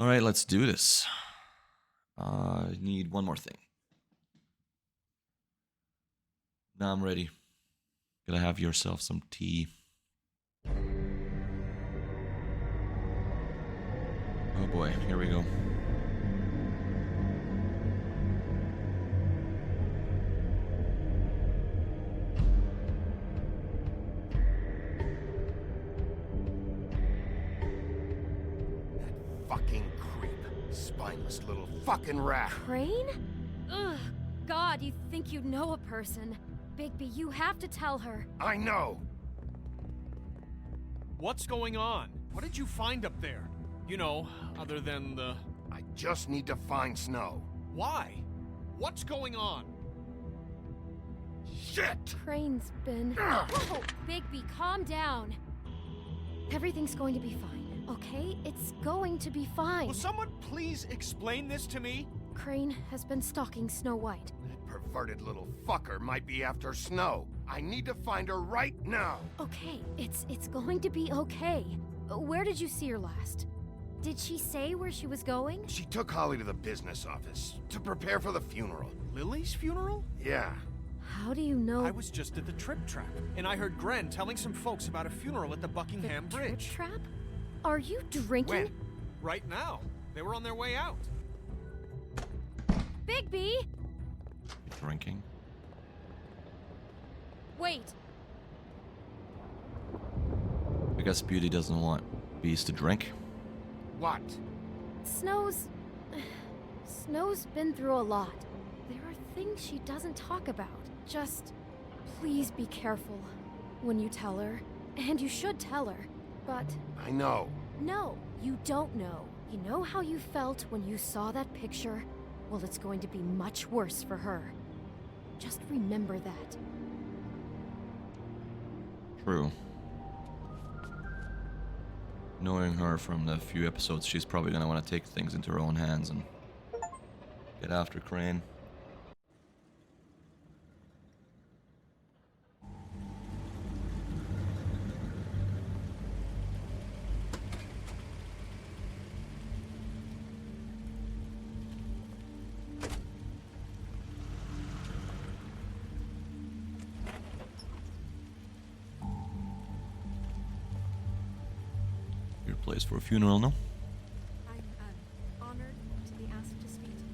Alright, let's do this. I need one more thing. Now I'm ready. Gotta have yourself some tea. Oh boy, here we go. Fucking creep. Spineless little fucking rat. Crane? Ugh, God, you think you know a person. Bigby, you have to tell her. I know. What's going on? What did you find up there? You know, other than the... I just need to find Snow. Why? What's going on? Shit! Crane's been... Whoa, Bigby, calm down. Everything's going to be fine, okay? It's going to be fine. Will someone please explain this to me? Crane has been stalking Snow White. That perverted little fucker might be after Snow. I need to find her right now. Okay, it's going to be okay. Where did you see her last? Did she say where she was going? She took Holly to the business office to prepare for the funeral. Lily's funeral? Yeah. How do you know? I was just at the Trip Trap, and I heard Gren telling some folks about a funeral at the Buckingham the Bridge. Trip Trap? Are you drinking? When? Right now. They were on their way out. Bigby! Drinking. Wait. I guess Beauty doesn't want Beast to drink. What? Snow's been through a lot. There are things she doesn't talk about. Just please be careful when you tell her. And you should tell her. But I know. no, you don't know. You know how you felt when you saw that picture? Well, it's going to be much worse for her. Just remember that. True. Knowing her from the few episodes, she's probably gonna want to take things into her own hands and get after Crane. Your place for a funeral, no? I'm honored to be asked to speak to you.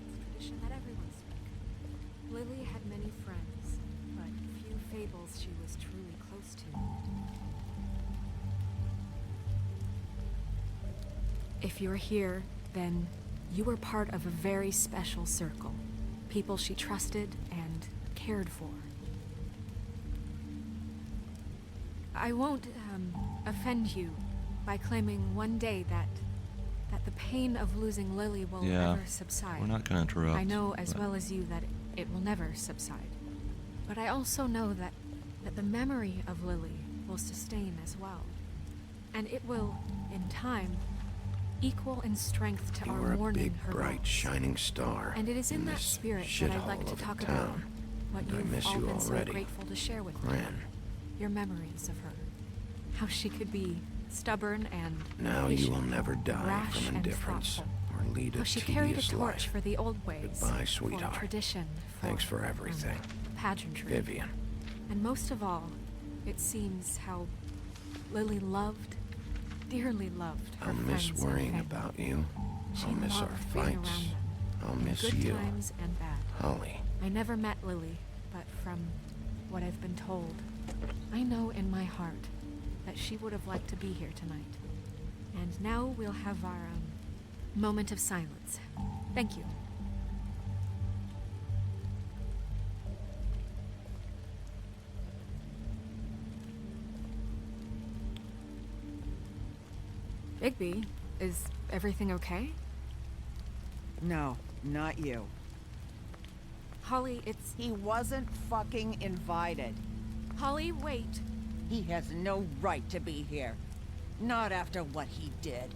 It's tradition that everyone speak. Lily had many friends, but few fables she was truly close to. If you're here, then you were part of a very special circle. People she trusted and cared for. I won't offend you by claiming one day that the pain of losing Lily will Yeah, never subside. We're not gonna interrupt. I know as but- well as you that it will never subside. But I also know that the memory of Lily will sustain as well. And it will, in time, equal in strength to You our were a mourning big, her bright, loss. shining star. And it is in that this spirit that I'd like shithole to of a talk about town. what And I you've miss all you been so already. grateful to share with me. Gren. Your memories of her. How she could be stubborn and Now you patient, will never die rash from and indifference thoughtful. or lead a How she carried a tedious torch life. for the old ways. Goodbye, sweetheart. For tradition. Thanks for everything. Pageantry. Vivian. And most of all, it seems how Lily loved, dearly loved her I'll friends miss and worrying family. about you. She I'll miss our loved being around fights. them, I'll miss good you. times and bad. Holly. I never met Lily, but from what I've been told, I know in my heart that she would have liked to be here tonight. And now we'll have our moment of silence. Thank you. Bigby, is everything okay? No, not you. Holly, it's... He wasn't fucking invited. Holly, wait. He has no right to be here. Not after what he did.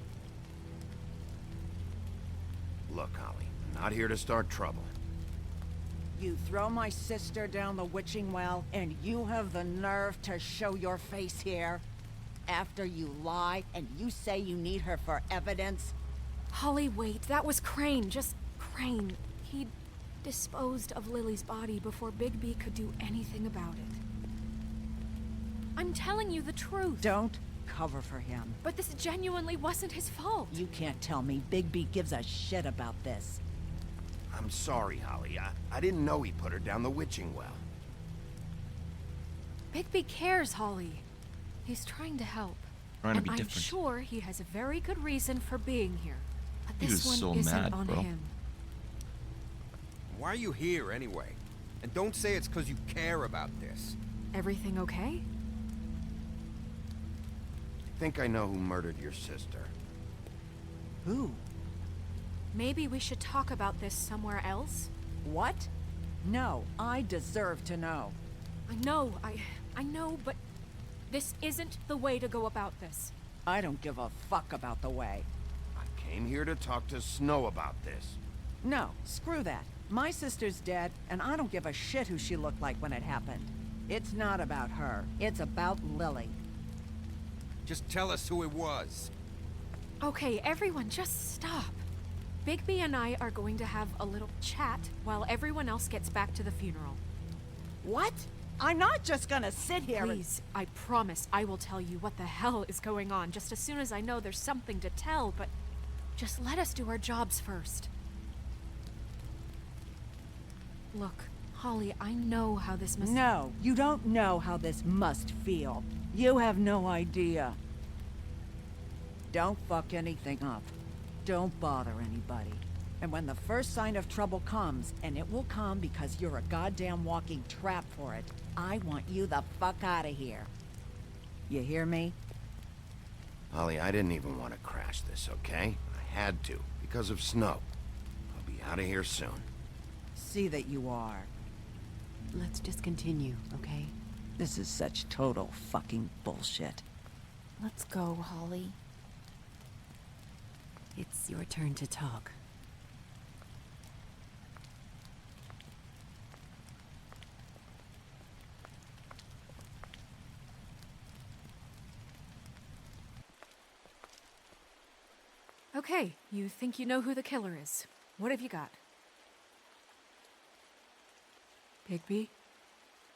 Look, Holly, I'm not here to start trouble. You throw my sister down the witching well, and you have the nerve to show your face here? after you lie and you say you need her for evidence? Holly, wait. That was Crane. Just Crane. He disposed of Lily's body before Bigby could do anything about it. I'm telling you the truth. Don't cover for him. But this genuinely wasn't his fault. You can't tell me Bigby gives a shit about this. I'm sorry, Holly. I didn't know he put her down the witching well. Bigby cares, Holly. He's trying to help. Trying to and be I'm different. sure he has a very good reason for being here. But He this was one so isn't mad, on bro. him. Why are you here anyway? And don't say it's because you care about this. Everything okay? I think I know who murdered your sister. Who? Maybe we should talk about this somewhere else? What? No, I deserve to know. I know, but this isn't the way to go about this. I don't give a fuck about the way. I came here to talk to Snow about this. No, screw that. My sister's dead, and I don't give a shit who she looked like when it happened. It's not about her. It's about Lily. Just tell us who it was. Okay, everyone, just stop. Bigby and I are going to have a little chat while everyone else gets back to the funeral. What? I'm not just gonna sit here and... Please, I promise I will tell you what the hell is going on just as soon as I know there's something to tell, but just let us do our jobs first. Look, Holly, I know how this must... No, you don't know how this must feel. You have no idea. Don't fuck anything up. Don't bother anybody. And when the first sign of trouble comes, and it will come because you're a goddamn walking trap for it, I want you the fuck out of here. You hear me? Holly, I didn't even want to crash this, okay? I had to, because of Snow. I'll be out of here soon. See that you are. Let's just continue, okay? This is such total fucking bullshit. Let's go, Holly. It's your turn to talk. Okay, you think you know who the killer is. What have you got? Bigby?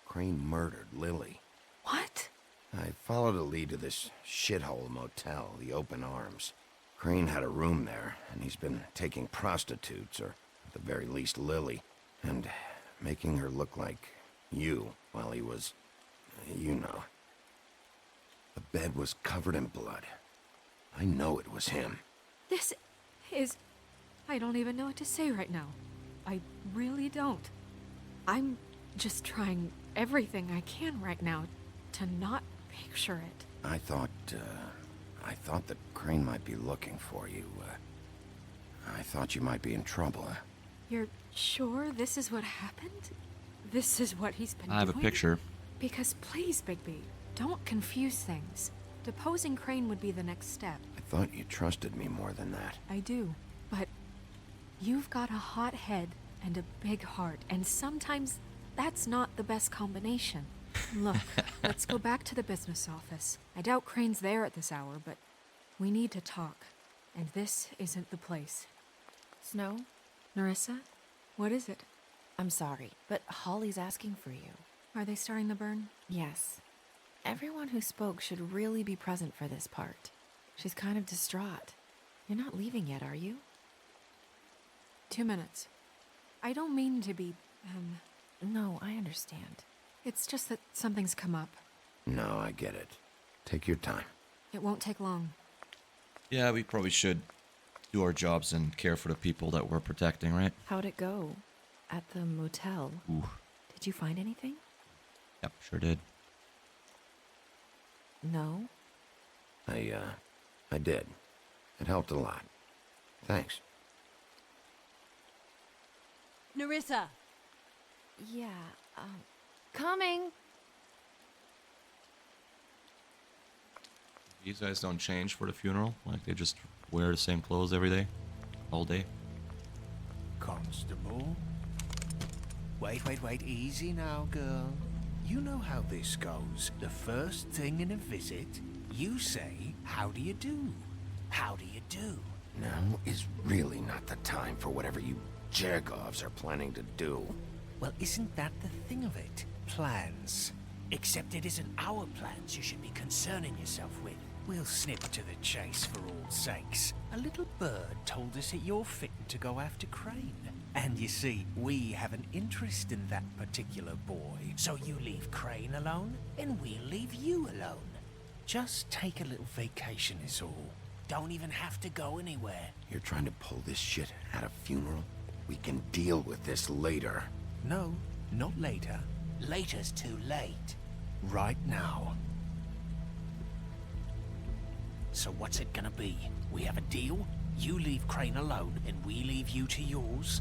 Crane murdered Lily. What? I followed a lead to this shithole motel, the Open Arms. Crane had a room there, and he's been taking prostitutes, or at the very least Lily, and making her look like you while he was, you know. The bed was covered in blood. I know it was him. This is... I don't even know what to say right now. I really don't. I'm just trying everything I can right now to not picture it. I thought that Crane might be looking for you. I thought you might be in trouble. You're sure this is what happened? This is what he's been doing? I have a picture. Because please, Bigby, don't confuse things. Deposing Crane would be the next step. I thought you trusted me more than that. I do, but you've got a hot head and a big heart, and sometimes that's not the best combination. Look, let's go back to the business office. I doubt Crane's there at this hour, but we need to talk, and this isn't the place. Snow, Nerissa, what is it? I'm sorry, but Holly's asking for you. Are they starting the burn? Yes. Everyone who spoke should really be present for this part. She's kind of distraught. You're not leaving yet, are you? 2 minutes. I don't mean to be, No, I understand. It's just that something's come up. No, I get it. Take your time. It won't take long. Yeah, we probably should do our jobs and care for the people that we're protecting, right? How'd it go? At the motel? Ooh. Did you find anything? Yep, sure did. No? I did. It helped a lot. Thanks. Nerissa! Yeah, coming! These guys don't change for the funeral? Like, they just wear the same clothes every day? All day? Constable? Wait, easy now, girl. You know how this goes. The first thing in a visit, You say, how do you do? How do you do? Now is really not the time for whatever you Jergovs are planning to do. Well, isn't that the thing of it? Plans. Except it isn't our plans you should be concerning yourself with. We'll snip to the chase for all sakes. A little bird told us that you're fitting to go after Crane. And you see, we have an interest in that particular boy. So you leave Crane alone, and we'll leave you alone. Just take a little vacation is all. Don't even have to go anywhere. You're trying to pull this shit at a funeral? We can deal with this later. No, not later. Later's too late. Right now. So what's it gonna be? We have a deal? You leave Crane alone, and we leave you to yours?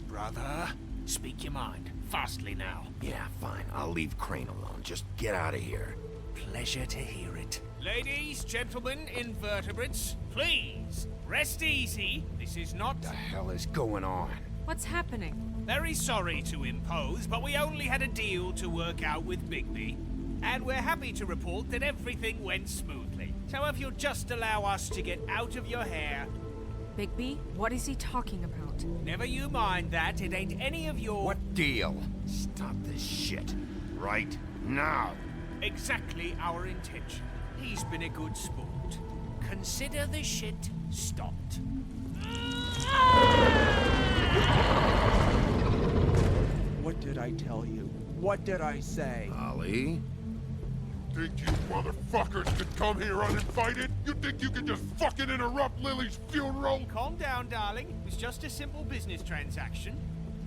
Brother, speak your mind. Fastly now. Yeah, fine. I'll leave Crane alone. Just get out of here. Pleasure to hear it. Ladies, gentlemen, invertebrates, please, rest easy. This is not... What the hell is going on? What's happening? Very sorry to impose, but we only had a deal to work out with Bigby. And we're happy to report that everything went smoothly. So if you'll just allow us to get out of your hair... Bigby, what is he talking about? Never you mind that, it ain't any of your... What deal? Stop this shit. Right now. Exactly our intention. He's been a good sport. Consider the shit stopped. What did I tell you? What did I say? Ollie? Think you motherfuckers could come here uninvited? You think you can just fucking interrupt Lily's funeral? Calm down, darling. It was just a simple business transaction.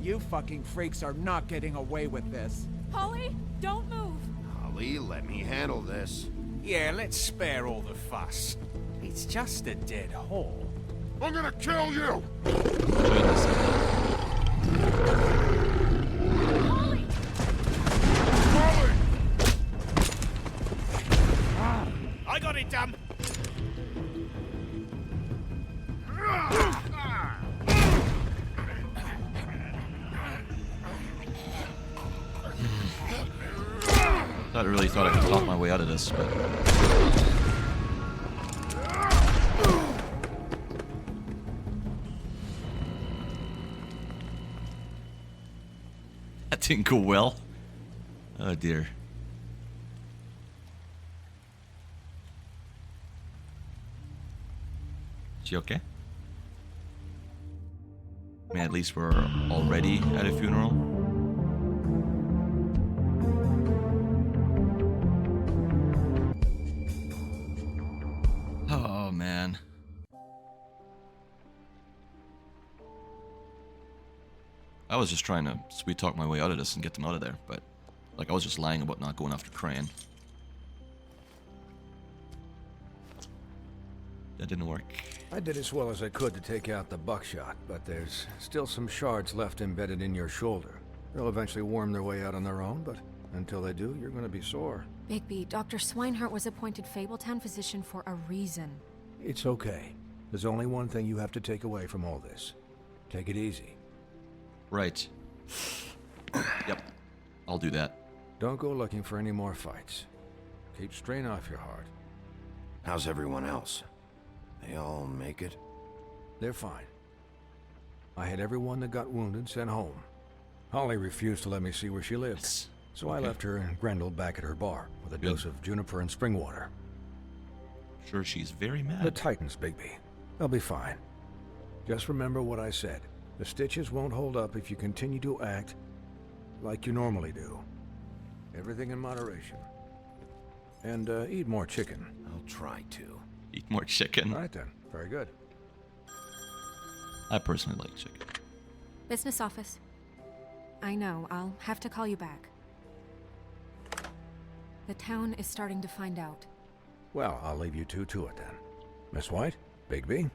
You fucking freaks are not getting away with this. Holly, don't move. Ollie, let me handle this. Yeah, let's spare all the fuss. It's just a dead hole. I'm gonna kill you! Goodness. Molly! I got it, damn! I really thought I could talk my way out of this, but... That didn't go well. Oh dear. She okay? I mean, at least we're already at a funeral. Oh, man. I was just trying to sweet talk my way out of this and get them out of there, but... Like, I was just lying about not going after Crane. That didn't work. I did as well as I could to take out the buckshot, but there's still some shards left embedded in your shoulder. They'll eventually worm their way out on their own, but until they do, you're gonna be sore. Bigby, Dr. Swinehart was appointed Fabletown physician for a reason. It's okay. There's only one thing you have to take away from all this. Take it easy. Right. Yep. I'll do that. Don't go looking for any more fights. Keep strain off your heart. How's everyone else? They all make it? They're fine. I had everyone that got wounded sent home. Holly refused to let me see where she lived, Yes. so I left her and Grendel back at her bar with a dose of juniper and spring water. Sure, she's very The mad. Titans, Bigby. They'll be fine. Just remember what I said. The stitches won't hold up if you continue to act like you normally do. Everything in moderation. And eat more chicken. I'll try to. Eat more chicken. All right then. Very good. I personally like chicken. Business office. I know, I'll have to call you back. The town is starting to find out. Well, I'll leave you two to it then. Miss White? Bigby?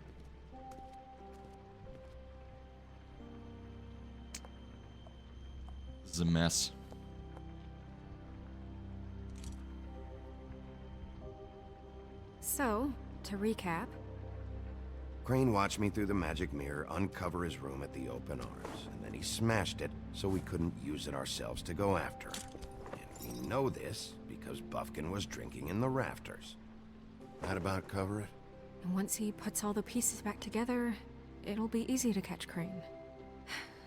This is a mess. So, to recap, Crane watched me through the magic mirror uncover his room at the open arms, and then he smashed it so we couldn't use it ourselves to go after him. And We know this because Buffkin was drinking in the rafters. That about cover it? And once he puts all the pieces back together, it'll be easy to catch Crane.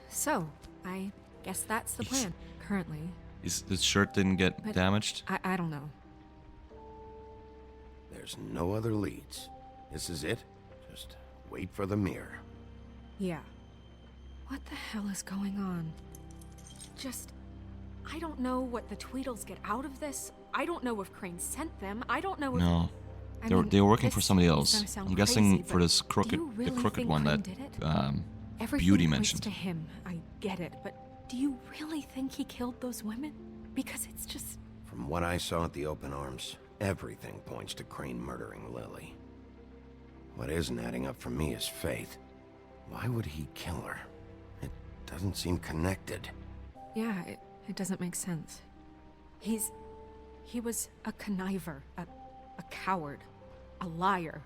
So, I guess that's the plan, currently. His shirt didn't get But damaged? I don't know. There's no other leads. This is it. Just wait for the mirror. Yeah. What the hell is going on? I don't know what the Tweedles get out of this. I don't know if Crane sent them. I don't know if... No. They were working for somebody else. I'm guessing for this crooked, the crooked one that Beauty mentioned. To him, I get it, but do you really think he killed those women? Because it's just... From what I saw at the open arms, everything points to Crane murdering Lily. What isn't adding up for me is Faith. Why would he kill her? It doesn't seem connected. Yeah, it doesn't make sense. He was a conniver, a coward, a liar.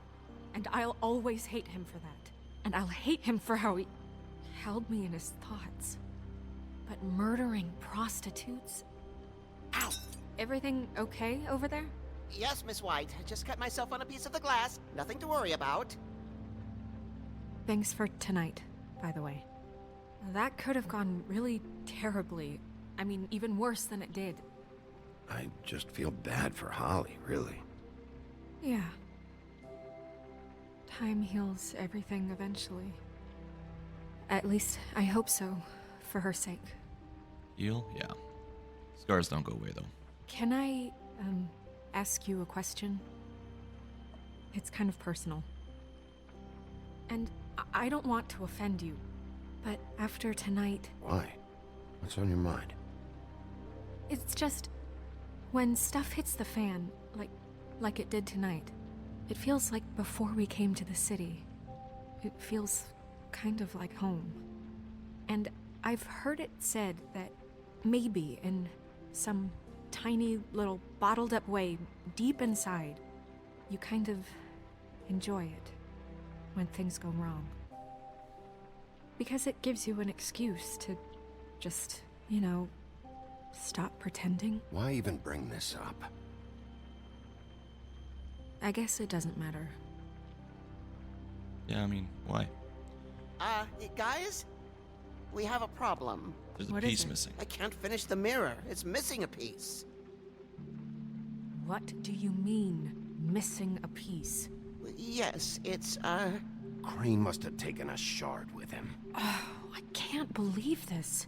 And I'll always hate him for that. And I'll hate him for how he held me in his thoughts. But murdering prostitutes? Ow! Everything okay over there? Yes, Miss White. Just cut myself on a piece of the glass. Nothing to worry about. Thanks for tonight, by the way. That could have gone really terribly. I mean, even worse than it did. I just feel bad for Holly, really. Yeah. Time heals everything eventually. At least, I hope so, for her sake. Heal? Yeah. Scars don't go away, though. Can I, ask you a question? It's kind of personal. And I don't want to offend you, but after tonight... Why? What's on your mind? It's just... when stuff hits the fan, like it did tonight, it feels like before we came to the city. It feels kind of like home. And I've heard it said that maybe in some tiny little bottled up way deep inside, you kind of enjoy it when things go wrong. Because it gives you an excuse to just, stop pretending. Why even bring this up? I guess it doesn't matter. Yeah, I mean, why? Guys? We have a problem. There's a What piece is it? missing. I can't finish the mirror. It's missing a piece. What do you mean, missing a piece? Yes, it's, Crane must have taken a shard with him. Oh, I can't believe this.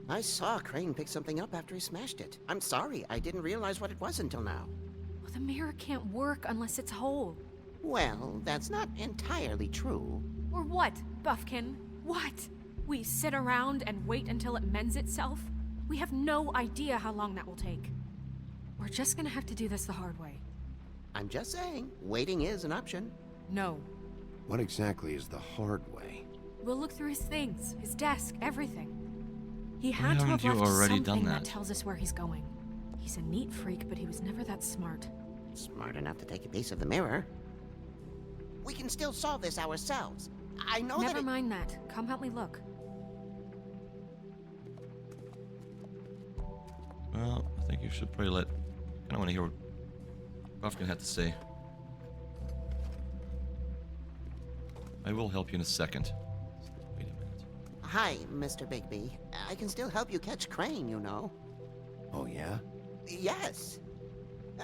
I saw Crane pick something up after he smashed it. I'm sorry, I didn't realize what it was until now. Well, the mirror can't work unless it's whole. Well, that's not entirely true. Or what, Buffkin? What? We sit around and wait until it mends itself? We have no idea how long that will take. We're just gonna have to do this the hard way. I'm just saying, waiting is an option. No. What exactly is the hard way? We'll look through his things, his desk, everything. He Why had to have haven't you left already something done that that? tells us where he's going. He's a neat freak, but he was never that smart. Smart enough to take a piece of the mirror. We can still solve this ourselves. I know Never that mind that. Come help me look. Well, I think you should probably let... I want to hear what Buffkin had to say. I will help you in a second. Wait a minute. Hi, Mr. Bigby. I can still help you catch Crane, you know. Oh, yeah? Yes.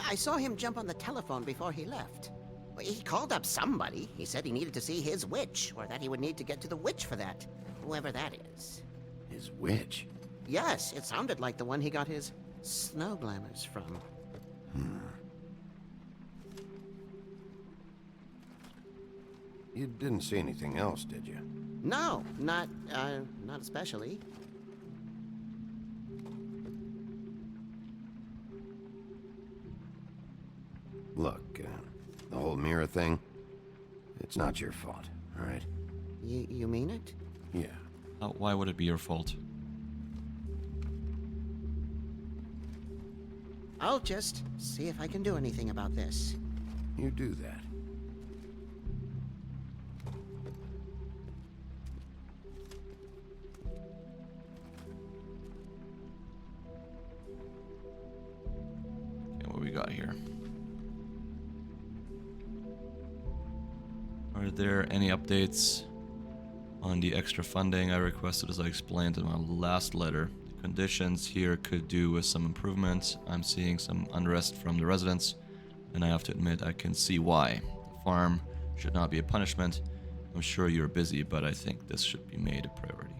I saw him jump on the telephone before he left. He called up somebody. He said he needed to see his witch, or that he would need to get to the witch for that. Whoever that is. His witch? Yes, it sounded like the one he got his snow glamours from. You didn't see anything else, did you? No, not especially. Look, the whole mirror thing, it's not your fault, all right? You mean it? Yeah. Why would it be your fault? I'll just see if I can do anything about this. You do that. Are there any updates on the extra funding I requested as I explained in my last letter? The conditions here could do with some improvements. I'm seeing some unrest from the residents, and I have to admit I can see why. The farm should not be a punishment. I'm sure you're busy, but I think this should be made a priority.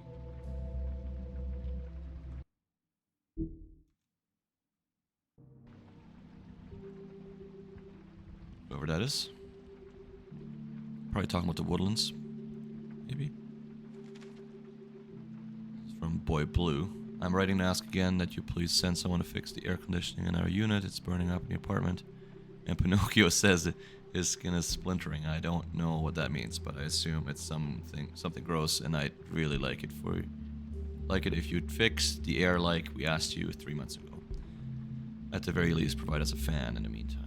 Whoever that is. Probably talking about the woodlands. Maybe. It's from Boy Blue. I'm writing to ask again that you please send someone to fix the air conditioning in our unit. It's burning up in the apartment. And Pinocchio says his skin is splintering. I don't know what that means, but I assume it's something gross, and I'd really like it if you'd fix the air like we asked you 3 months ago. At the very least, provide us a fan in the meantime.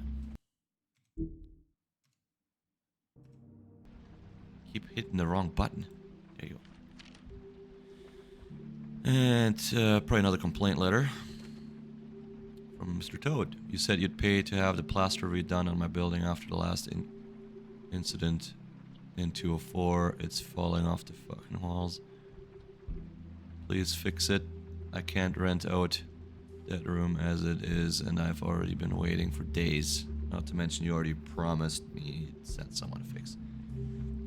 Keep hitting the wrong button. There you go. And probably another complaint letter from Mr. Toad. You said you'd pay to have the plaster redone on my building after the last incident in 204. It's falling off the fucking walls. Please fix it. I can't rent out that room as it is, and I've already been waiting for days. Not to mention you already promised me you'd send someone to fix it.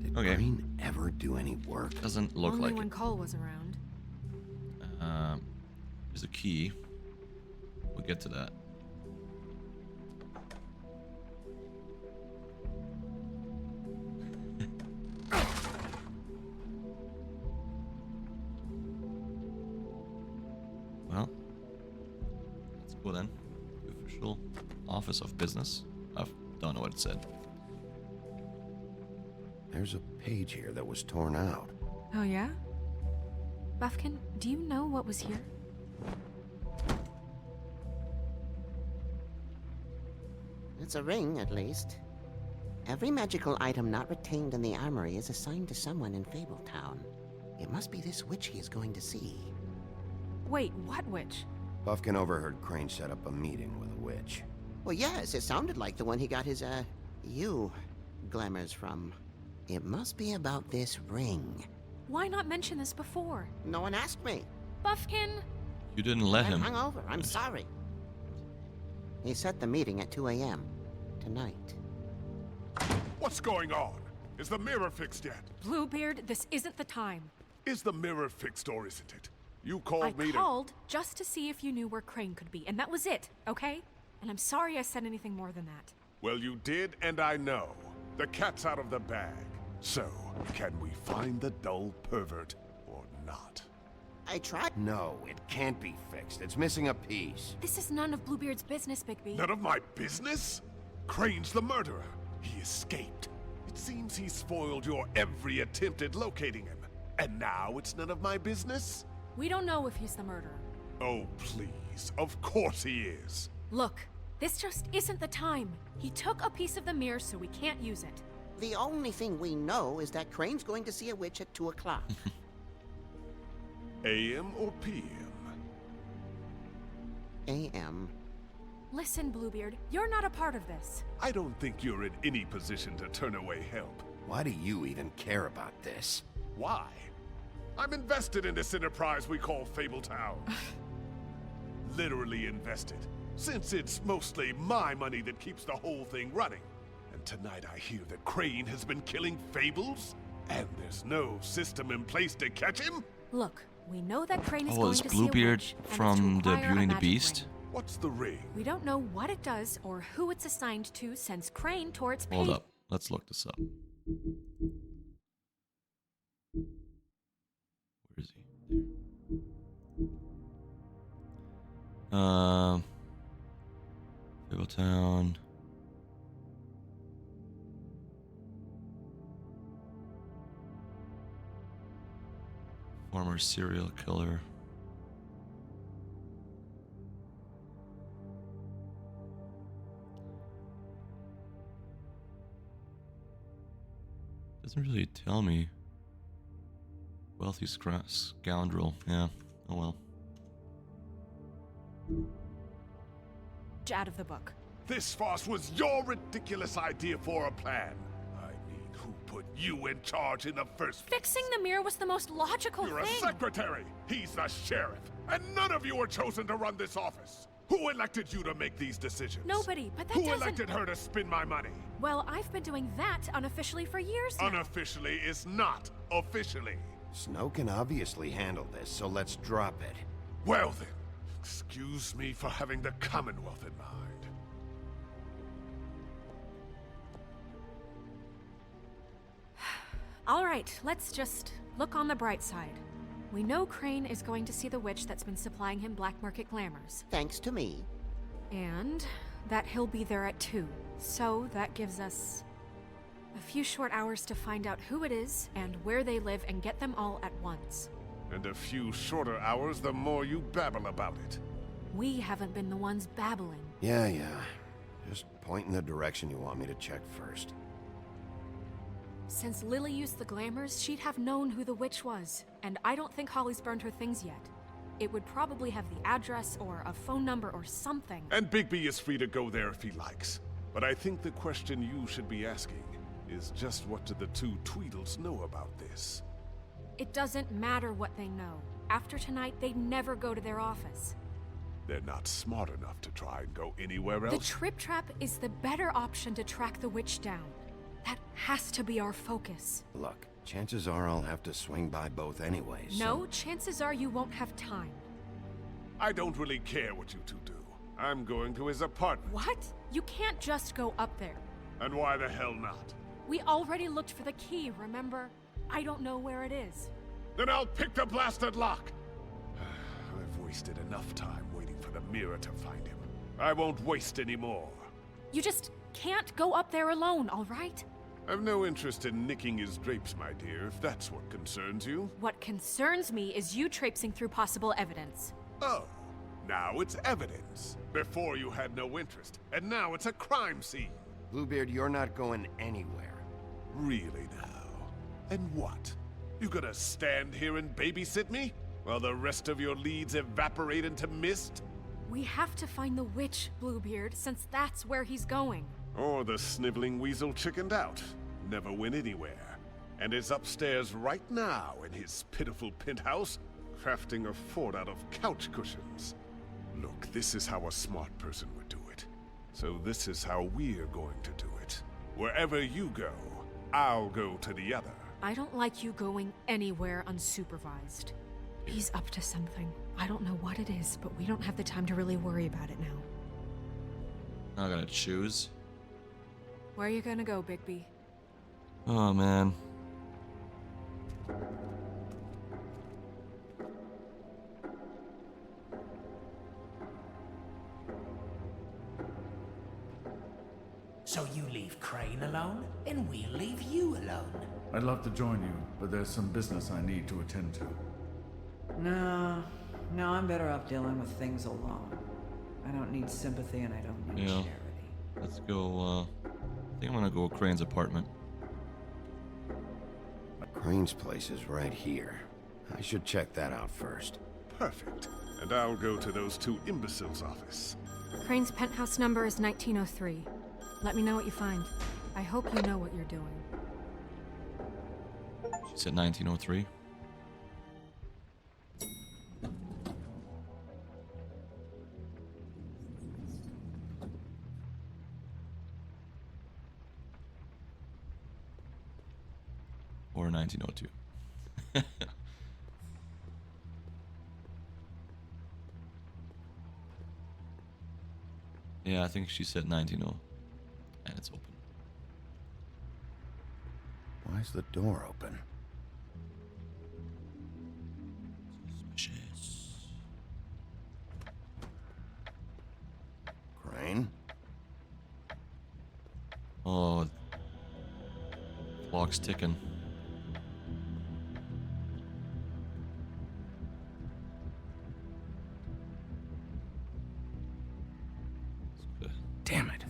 Did Crane ever do any work? Doesn't look Only like when it. Cole was around. There's a key. We'll get to that. Well, let's go then. The official office of business. I don't know what it said. There's a page here that was torn out. Oh, yeah? Buffkin, do you know what was here? It's a ring, at least. Every magical item not retained in the armory is assigned to someone in Fabletown. It must be this witch he is going to see. Wait, what witch? Buffkin overheard Crane set up a meeting with a witch. Well, yes, it sounded like the one he got his, glamours from. It must be about this ring. Why not mention this before? No one asked me. Buffkin! You didn't let I'm him. hungover. I'm sorry. He set the meeting at 2 a.m. tonight. What's going on? Is the mirror fixed yet? Bluebeard, this isn't the time. Is the mirror fixed or isn't it? You called me I called just to see if you knew where Crane could be, and that was it, okay? And I'm sorry I said anything more than that. Well, you did, and I know. The cat's out of the bag. So, can we find the dull pervert or not? I tried. No, it can't be fixed. It's missing a piece. This is none of Bluebeard's business, Bigby. None of my business? Crane's the murderer. He escaped. It seems he spoiled your every attempt at locating him. And now it's none of my business? We don't know if he's the murderer. Oh, please. Of course he is. Look, this just isn't the time. He took a piece of the mirror, so we can't use it. The only thing we know is that Crane's going to see a witch at 2 o'clock. AM or PM? AM. Listen, Bluebeard, you're not a part of this. I don't think you're in any position to turn away help. Why do you even care about this? Why? I'm invested in this enterprise we call Fabletown. Literally invested, since it's mostly my money that keeps the whole thing running. And tonight I hear that Crane has been killing Fables, and there's no system in place to catch him? Look, we know that Crane is Oh, going is to see a Bluebeard witch, and it's to from the acquire a Beauty and the magic Beast? ring. What's the ring? We don't know what it does or who it's assigned to since Crane tore its Hold page. up. Let's look this up. Where is he? There. Fabletown. Former serial killer. Doesn't really tell me. Wealthy scoundrel. Yeah. Oh well. Out of the book. This farce was your ridiculous idea for a plan. I mean, who put you in charge in the first place? Fixing the mirror was the most logical You're thing. a secretary. He's the sheriff. And none of you were chosen to run this office. Who elected you to make these decisions? Nobody, but that Who doesn't... elected her to spend my money? Well, I've been doing that unofficially for years now. Unofficially is not officially. Snow can obviously handle this, so let's drop it. Well then, excuse me for having the Commonwealth in mind. All right, let's just look on the bright side. We know Crane is going to see the witch that's been supplying him black market glamours. Thanks to me. And that he'll be there at 2. So that gives us a few short hours to find out who it is and where they live and get them all at once. And a few shorter hours the more you babble about it. We haven't been the ones babbling. Yeah. Just point in the direction you want me to check first. Since Lily used the glamours, she'd have known who the witch was. And I don't think Holly's burned her things yet. It would probably have the address or a phone number or something. And Bigby is free to go there if he likes. But I think the question you should be asking is just what do the two Tweedles know about this? It doesn't matter what they know. After tonight, they'd never go to their office. They're not smart enough to try and go anywhere else. The Trip Trap is the better option to track the witch down. That has to be our focus. Look, chances are I'll have to swing by both anyways. No, chances are you won't have time. I don't really care what you two do. I'm going to his apartment. What? You can't just go up there. And why the hell not? We already looked for the key, remember? I don't know where it is. Then I'll pick the blasted lock! I've wasted enough time waiting for the mirror to find him. I won't waste any more. You just can't go up there alone, all right? I've no interest in nicking his drapes, my dear, if that's what concerns you. What concerns me is you traipsing through possible evidence. Oh, now it's evidence. Before you had no interest, and now it's a crime scene. Bluebeard, you're not going anywhere. Really now? And what? You gonna stand here and babysit me? While the rest of your leads evaporate into mist? We have to find the witch, Bluebeard, since that's where he's going. Or the sniveling weasel chickened out. Never went anywhere. And is upstairs right now in his pitiful penthouse, crafting a fort out of couch cushions. Look, this is how a smart person would do it. So this is how we're going to do it. Wherever you go, I'll go to the other. I don't like you going anywhere unsupervised. He's up to something. I don't know what it is, but we don't have the time to really worry about it now. I gotta choose. Where are you gonna go, Bigby? Oh, man. So you leave Crane alone, and we'll leave you alone. I'd love to join you, but there's some business I need to attend to. No, I'm better off dealing with things alone. I don't need sympathy and I don't need charity. Let's go, I think I'm gonna go Crane's apartment. Crane's place is right here. I should check that out first. Perfect. And I'll go to those two imbeciles' office. Crane's penthouse number is 1903. Let me know what you find. I hope you know what you're doing. She said 1903. Or 1902. Yeah, I think she said 1900. And it's open. Why's the door open? Suspicious. Crane? Oh, clock's ticking. Damn it.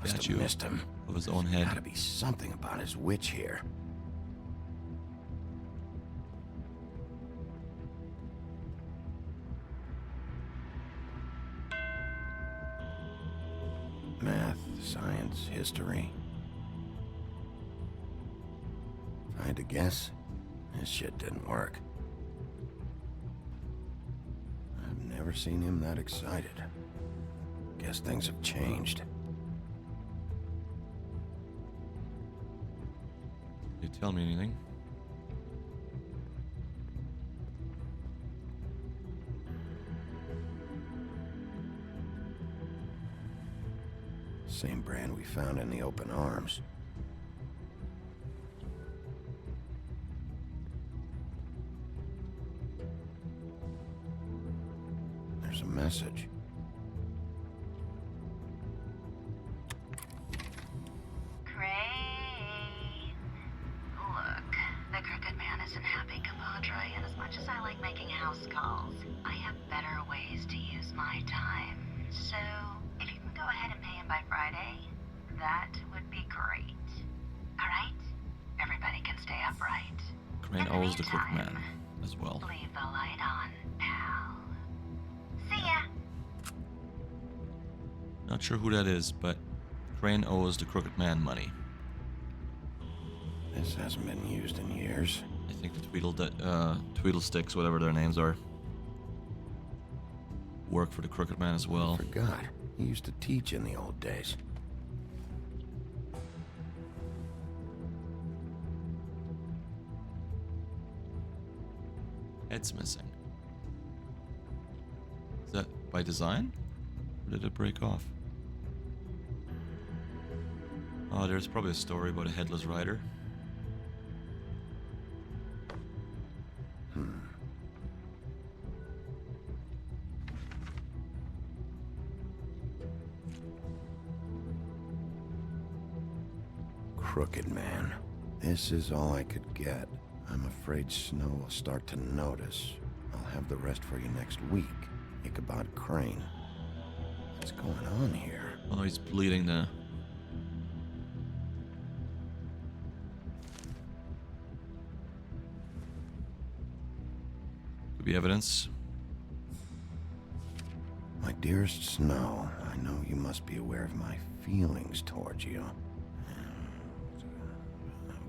Must Statue have missed him. of his own head. Gotta be something about his witch here. Math, science, history. had to guess, his shit didn't work. I've never seen him that excited. Guess things have changed. Did you tell me anything? Same brand we found in the open arms. There's a message. Look, the Crooked Man isn't happy, compadre, and as much as I like making house calls, I have better ways to use my time. So, if you can go ahead and pay him by Friday, that would be great. Alright? Everybody can stay upright. Crane owes the Crooked Man as well. Leave the light on, pal. See ya! Not sure who that is, but Crane owes the Crooked Man money. This hasn't been used in years. I think the Tweedlesticks, whatever their names are, work for the Crooked Man as well. I forgot. He used to teach in the old days. Head's missing. Is that by design? Or did it break off? Oh, there's probably a story about a headless rider. Crooked Man. This is all I could get. I'm afraid Snow will start to notice. I'll have the rest for you next week. Ichabod Crane. What's going on here? Oh, he's bleeding now. Could be evidence. My dearest Snow, I know you must be aware of my feelings towards you.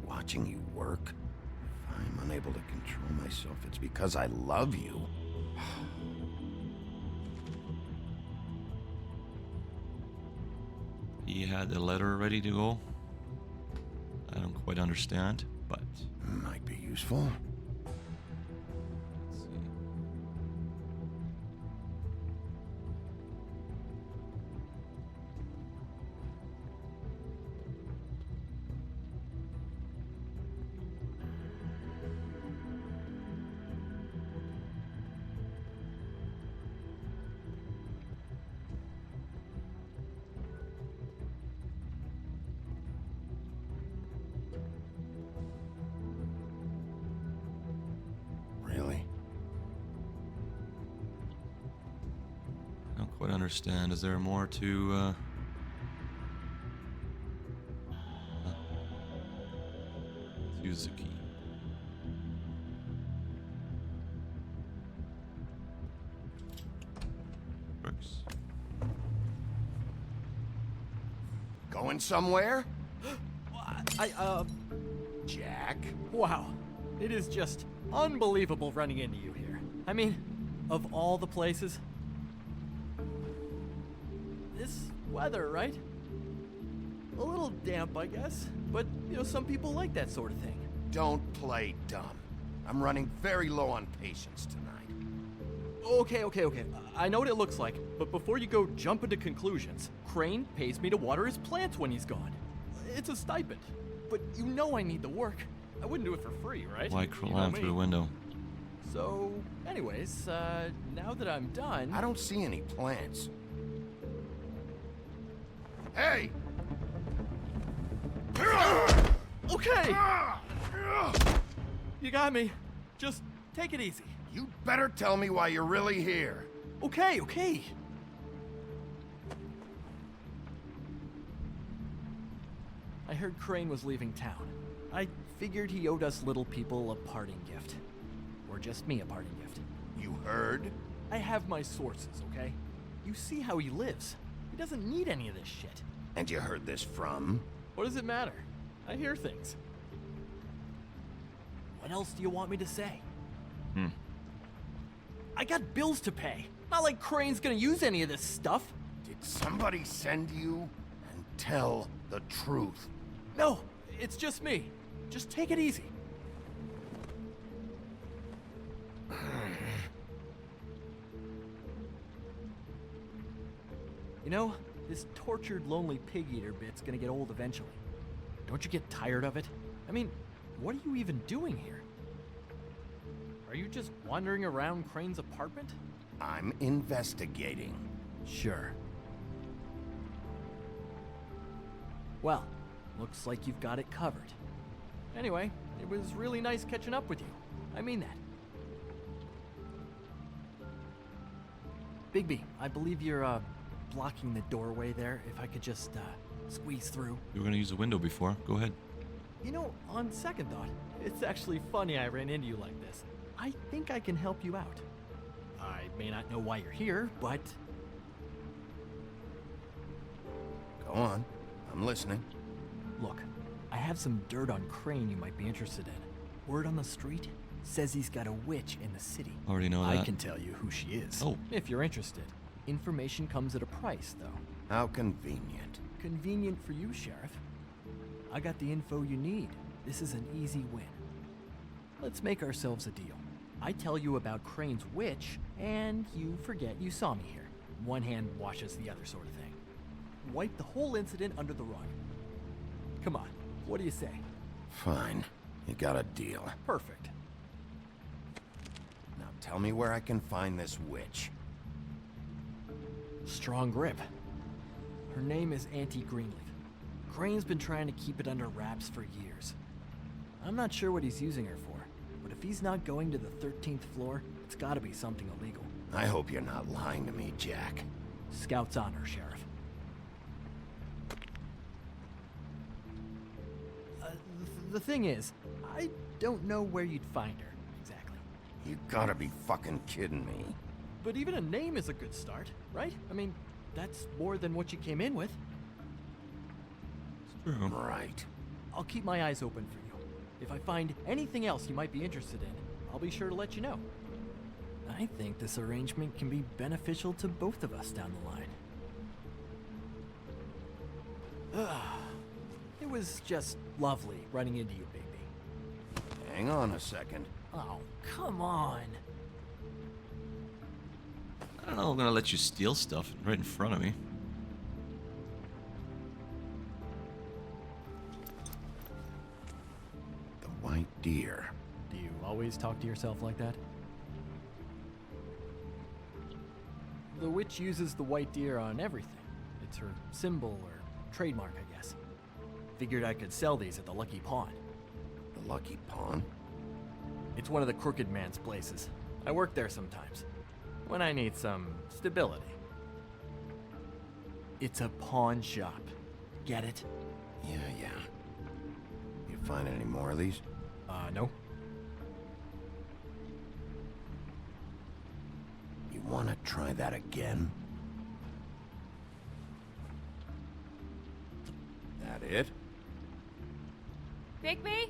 Watching you work, if I'm unable to control myself, it's because I love you. He had a letter ready to go. I don't quite understand, but might be useful. Let's see. Really? I don't quite understand. Is there more to let's use the key. Works. Going somewhere? Jack? Wow. It is just unbelievable running into you here. I mean, of all the places. This weather, right? A little damp, I guess. But, you know, some people like that sort of thing. Don't play dumb. I'm running very low on patience tonight. Okay. I know what it looks like, but before you go jumping to conclusions, Crane pays me to water his plants when he's gone. It's a stipend. But you know I need the work. I wouldn't do it for free, right? Why climb through the window? So, anyways, now that I'm done... I don't see any plants. Hey! Okay! You got me. Just take it easy. You better tell me why you're really here. Okay. I heard Crane was leaving town. I figured he owed us little people a parting gift. Or just me a parting gift. You heard? I have my sources, okay? You see how he lives. He doesn't need any of this shit. And you heard this from? What does it matter? I hear things. What else do you want me to say? Hmm. I got bills to pay. Not like Crane's gonna use any of this stuff. Did somebody send you? And tell the truth. No, it's just me. Just take it easy. You know, this tortured, lonely pig-eater bit's gonna get old eventually. Don't you get tired of it? I mean, what are you even doing here? Are you just wandering around Crane's apartment? I'm investigating. Sure. Well, looks like you've got it covered. Anyway, it was really nice catching up with you. I mean that. Bigby, I believe you're, blocking the doorway there. If I could just, squeeze through. You were gonna use a window before. Go ahead. You know, on second thought, it's actually funny I ran into you like this. I think I can help you out. I may not know why you're here, but... Go on. I'm listening. Look, I have some dirt on Crane you might be interested in. Word on the street says he's got a witch in the city. Already know that. I can tell you who she is. Oh. If you're interested. Information comes at a price, though. How convenient. Convenient for you, Sheriff. I got the info you need. This is an easy win. Let's make ourselves a deal. I tell you about Crane's witch, and you forget you saw me here. One hand washes the other sort of thing. Wipe the whole incident under the rug. Come on, what do you say? Fine. You got a deal. Perfect. Now tell me where I can find this witch. Strong grip. Her name is Auntie Greenleaf. Crane's been trying to keep it under wraps for years. I'm not sure what he's using her for, but if he's not going to the 13th floor, it's gotta be something illegal. I hope you're not lying to me, Jack. Scout's honor, Sheriff. The thing is, I don't know where you'd find her, exactly. You gotta be fucking kidding me. But even a name is a good start, right? I mean, that's more than what you came in with. It's true. Right. I'll keep my eyes open for you. If I find anything else you might be interested in, I'll be sure to let you know. I think this arrangement can be beneficial to both of us down the line. It was just lovely running into you, baby. Hang on a second. Oh, come on. I don't know, I'm gonna let you steal stuff right in front of me. The white deer. Do you always talk to yourself like that? The witch uses the white deer on everything. It's her symbol or trademark, I guess. Figured I could sell these at the Lucky Pawn. The Lucky Pawn? It's one of the crooked man's places. I work there sometimes, when I need some stability. It's a pawn shop. Get it? Yeah. You find any more of these? No. You wanna try that again? That it? Bigby?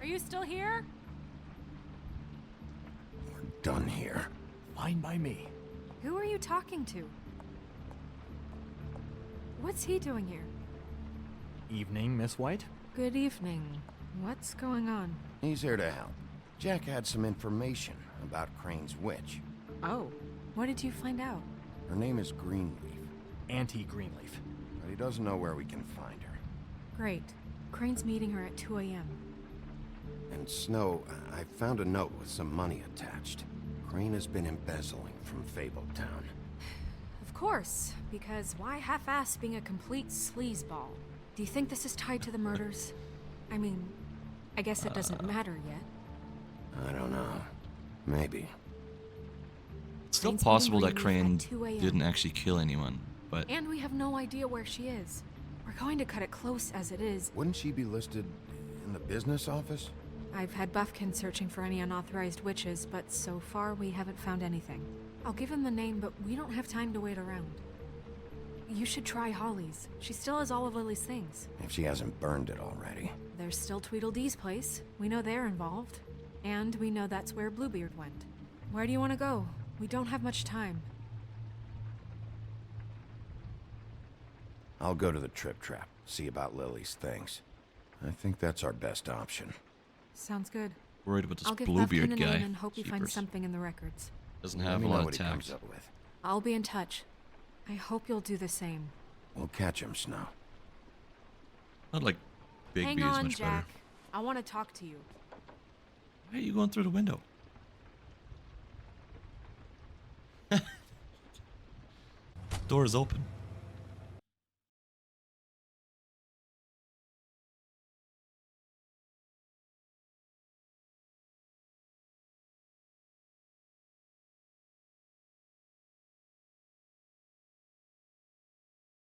Are you still here? We're done here. Fine by me. Who are you talking to? What's he doing here? Evening, Miss White. Good evening. What's going on? He's here to help. Jack had some information about Crane's witch. Oh, what did you find out? Her name is Greenleaf, Auntie Greenleaf. but he doesn't know where we can find her. Great. Crane's meeting her at 2 a.m. And Snow, I found a note with some money attached. Crane has been embezzling from Fabletown. Of course, because why half-ass being a complete sleazeball? Do you think this is tied to the murders? I mean, I guess it doesn't matter yet. I don't know. Maybe. It's still Crane's possible meeting that Greenleaf Crane at 2 a.m. didn't actually kill anyone, but And we have no idea where she is. We're going to cut it close as it is. Wouldn't she be listed in the business office? I've had Buffkin searching for any unauthorized witches, but so far we haven't found anything. I'll give him the name, but we don't have time to wait around. You should try Holly's. She still has all of Lily's things. If she hasn't burned it already. There's still Tweedledee's place. We know they're involved. And we know that's where Bluebeard went. Where do you want to go? We don't have much time. I'll go to the Trip Trap, see about Lily's things. I think that's our best option. Sounds good. Worried about this I'll give Bluebeard Lefkin a guy. name and hope he finds Jeepers. something in the records. Doesn't Let have me a know lot of what he comes tact. up with. I'll be in touch. I hope you'll do the same. We'll catch him, Snow. Not like Big Hang B is on, much Jack. I want to talk to you. better. Why are you going through the window? Door is open.